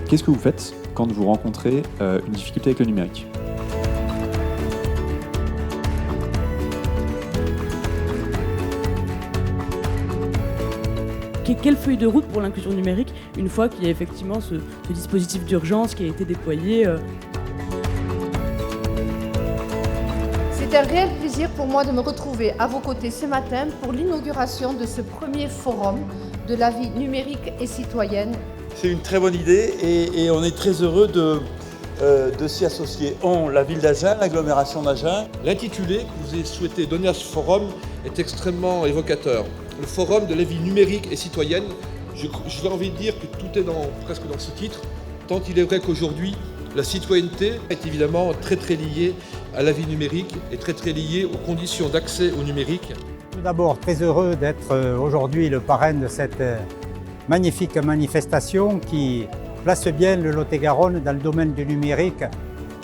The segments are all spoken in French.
Qu'est-ce que vous faites quand vous rencontrez une difficulté avec le numérique ? Quelle feuille de route pour l'inclusion numérique une fois qu'il y a effectivement ce dispositif d'urgence qui a été déployé C'est un réel plaisir pour moi de me retrouver à vos côtés ce matin pour l'inauguration de ce premier forum de la vie numérique et citoyenne. C'est une très bonne idée et on est très heureux de s'y associer. La ville d'Agen, l'agglomération d'Agen. L'intitulé que vous avez souhaité donner à ce forum est extrêmement évocateur. Le forum de la vie numérique et citoyenne, j'ai envie de dire que tout est presque dans ce titre, tant il est vrai qu'aujourd'hui, la citoyenneté est évidemment très liée à la vie numérique et très liée aux conditions d'accès au numérique. Tout d'abord, très heureux d'être aujourd'hui le parrain de cette magnifique manifestation qui place bien le Lot-et-Garonne dans le domaine du numérique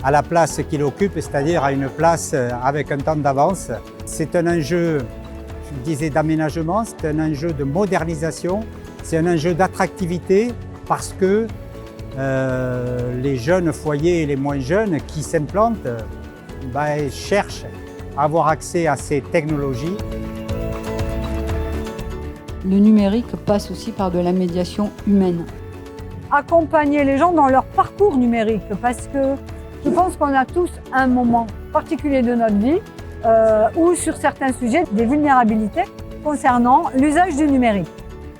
à la place qu'il occupe, c'est-à-dire à une place avec un temps d'avance. C'est un enjeu, je disais, d'aménagement, c'est un enjeu de modernisation, c'est un enjeu d'attractivité parce que les jeunes foyers et les moins jeunes qui s'implantent cherchent à avoir accès à ces technologies. Le numérique passe aussi par de la médiation humaine. Accompagner les gens dans leur parcours numérique parce que je pense qu'on a tous un moment particulier de notre vie ou sur certains sujets des vulnérabilités concernant l'usage du numérique.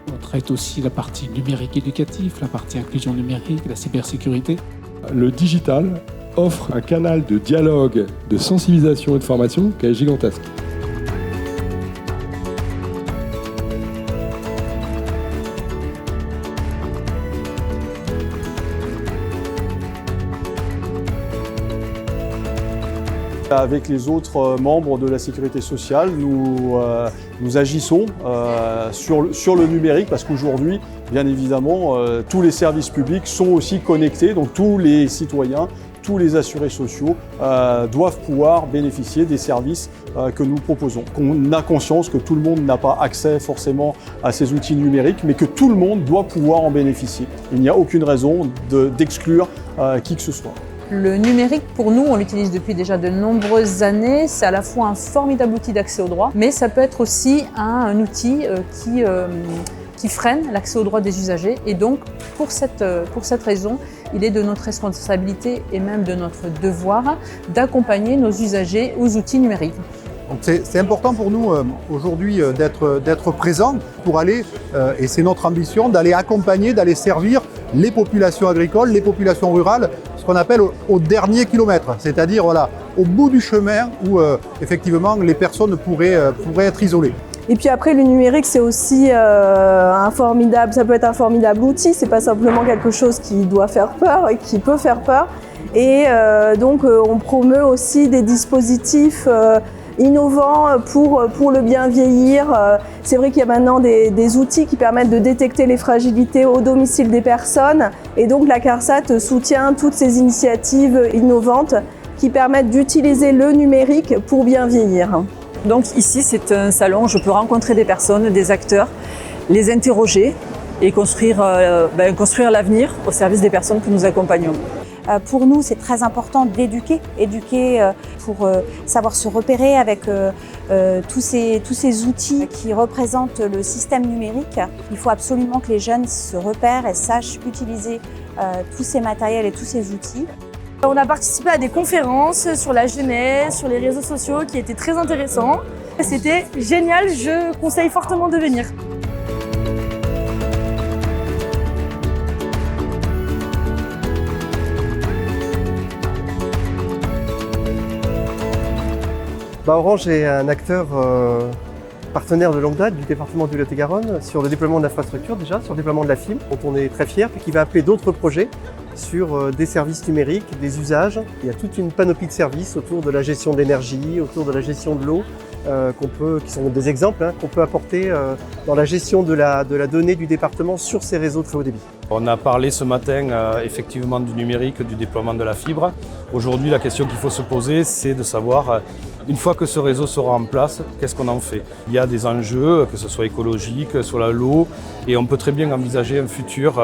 On traite aussi la partie numérique éducatif, la partie inclusion numérique, la cybersécurité. Le digital offre un canal de dialogue, de sensibilisation et de formation qui est gigantesque. Avec les autres membres de la sécurité sociale, nous agissons sur le numérique parce qu'aujourd'hui, bien évidemment, tous les services publics sont aussi connectés, donc tous les citoyens, tous les assurés sociaux doivent pouvoir bénéficier des services que nous proposons. On a conscience que tout le monde n'a pas accès forcément à ces outils numériques, mais que tout le monde doit pouvoir en bénéficier. Il n'y a aucune raison d'exclure qui que ce soit. Le numérique, pour nous, on l'utilise depuis déjà de nombreuses années. C'est à la fois un formidable outil d'accès au droit, mais ça peut être aussi un outil qui freine l'accès aux droits des usagers. Et donc, pour cette raison, il est de notre responsabilité et même de notre devoir d'accompagner nos usagers aux outils numériques. C'est important pour nous aujourd'hui d'être présents pour aller, et c'est notre ambition, d'aller accompagner, d'aller servir les populations agricoles, les populations rurales, ce qu'on appelle au dernier kilomètre, c'est-à-dire voilà, au bout du chemin où effectivement les personnes pourraient être isolées. Et puis après, le numérique, c'est aussi ça peut être un formidable outil, c'est pas simplement quelque chose qui doit faire peur et qui peut faire peur. Et donc on promeut aussi des dispositifs innovants pour le bien vieillir. C'est vrai qu'il y a maintenant des outils qui permettent de détecter les fragilités au domicile des personnes. Et donc la CARSAT soutient toutes ces initiatives innovantes qui permettent d'utiliser le numérique pour bien vieillir. Donc ici, c'est un salon où je peux rencontrer des personnes, des acteurs, les interroger et construire l'avenir au service des personnes que nous accompagnons. Pour nous, c'est très important d'éduquer pour savoir se repérer avec tous ces outils qui représentent le système numérique. Il faut absolument que les jeunes se repèrent et sachent utiliser tous ces matériels et tous ces outils. On a participé à des conférences sur la jeunesse, sur les réseaux sociaux qui étaient très intéressants. C'était génial, je conseille fortement de venir. Orange est un acteur partenaire de longue date du département du Lot-et-Garonne sur le déploiement de l'infrastructure déjà, sur le déploiement de la fibre, dont on est très fiers, et qui va appeler d'autres projets sur des services numériques, des usages. Il y a toute une panoplie de services autour de la gestion de l'énergie, autour de la gestion de l'eau, qui sont des exemples qu'on peut apporter dans la gestion de la donnée du département sur ces réseaux très haut débit. On a parlé ce matin effectivement du numérique, du déploiement de la fibre. Aujourd'hui, la question qu'il faut se poser, c'est de savoir, une fois que ce réseau sera en place, qu'est-ce qu'on en fait? Il y a des enjeux, que ce soit écologique, sur l'eau, et on peut très bien envisager un futur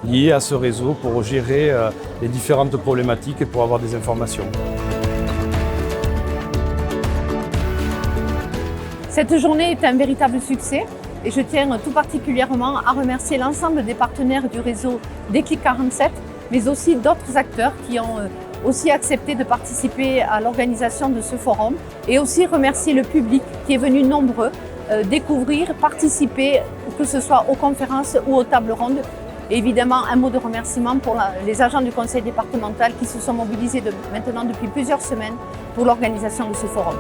lié à ce réseau pour gérer les différentes problématiques et pour avoir des informations. Cette journée est un véritable succès et je tiens tout particulièrement à remercier l'ensemble des partenaires du réseau Déclic 47, mais aussi d'autres acteurs qui ont aussi accepté de participer à l'organisation de ce forum, et aussi remercier le public qui est venu nombreux découvrir, participer, que ce soit aux conférences ou aux tables rondes. Et évidemment, un mot de remerciement pour les agents du conseil départemental qui se sont mobilisés maintenant depuis plusieurs semaines pour l'organisation de ce forum.